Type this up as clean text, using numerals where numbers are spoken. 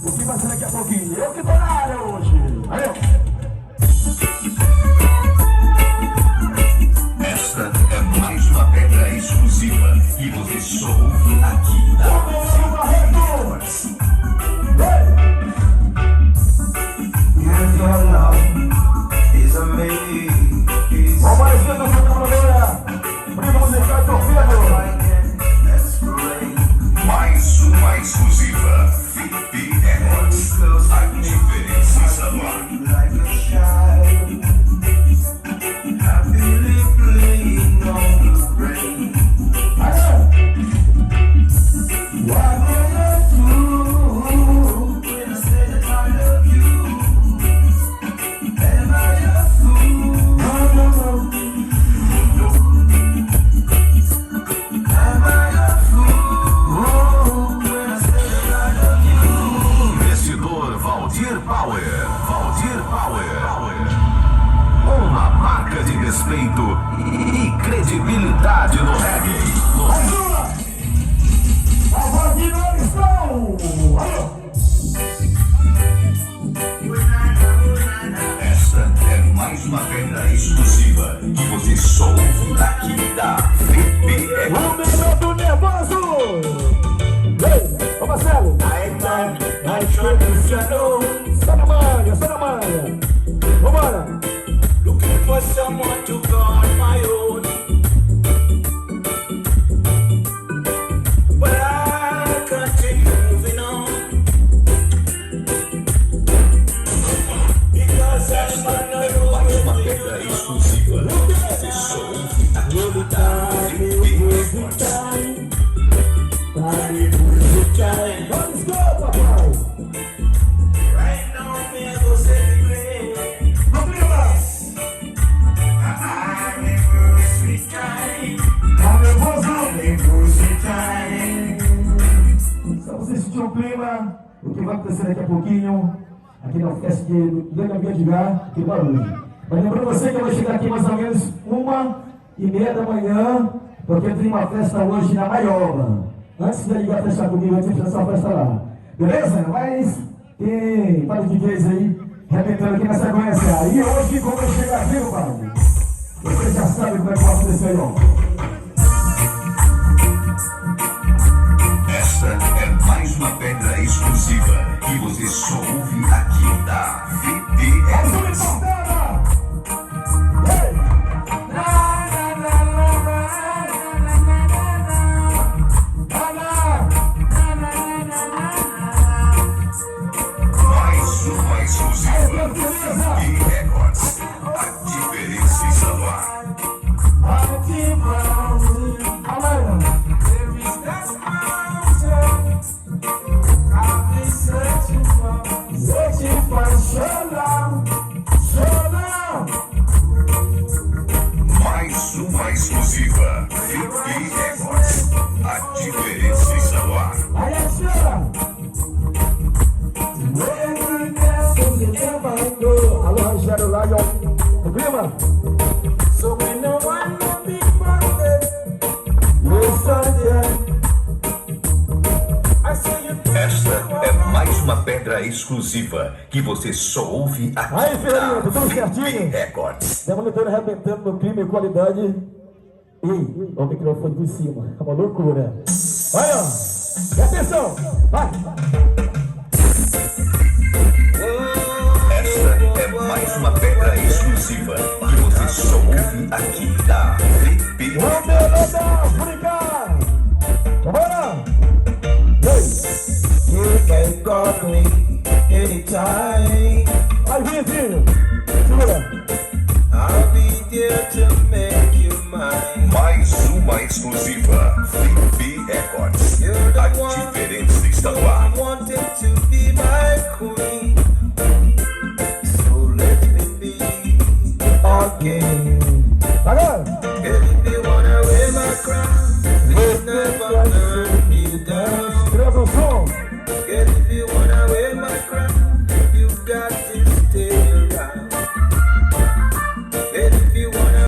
O que vai ser daqui a pouquinho? Eu que tô na área hoje. Valeu! Esta é mais uma pedra exclusiva e você só ouve aqui da VALDIR. Vamos aparecer na sua câmera, prima musical e torpedo. Mais uma exclusiva VIP Records. A diferença está no ar. VALDIR Power. Uma marca de respeito e credibilidade no reggae. Agora aqui no estão. Esta é mais uma pedra exclusiva que você só ouve aqui da VIP Records. O minuto nervoso. Ô Marcelo. Sai na manha. Vambora. Looking for someone to call my own, but I continue moving on because I'm Mais uma pedra exclusiva que você só ouve aqui da VIP Records. Vamos go, papai. right now, me I go celebrate. Anniversary time. Anniversary time. Só você sentir o clima, o que vai acontecer daqui a pouquinho, aqui na festa de Danga Edgar, aqui no Marujo. Mas lembrando você que eu vou chegar aqui mais ou menos 1h30 da manhã, porque tem uma festa hoje na Maioba. Antes de ligar a festa comigo, antes de fazer essa festa lá. Beleza? Mas tem para os DJs aí, arrebentando aqui na sequência. E hoje, como eu chegar aqui, meu pai, você já sabe como é que vai acontecer aí, ó. Esta é mais uma pedra exclusiva que você só ouve aqui da VIP Records. Mais uma exclusiva VIP Records. A diferença está no ar. Mais uma exclusiva VIP Records. A diferença está no ar. Alô, Rogério Lion. O clima? So when no one no big birthday, I say you Esta é mais uma pedra exclusiva que você só ouve aqui Aí, Ferreirinha, tudo da certinho? VIP Records. Demolidor arrebentando no clima e qualidade. Ei, o microfone por cima. É uma loucura. Olha, ó. E atenção. Vai. call me anytime. Vai, Vizinho! Segura! I'll be there to make you mine. Mais uma exclusiva. VIP Records. A diferença está no ar. I wanted to be my queen.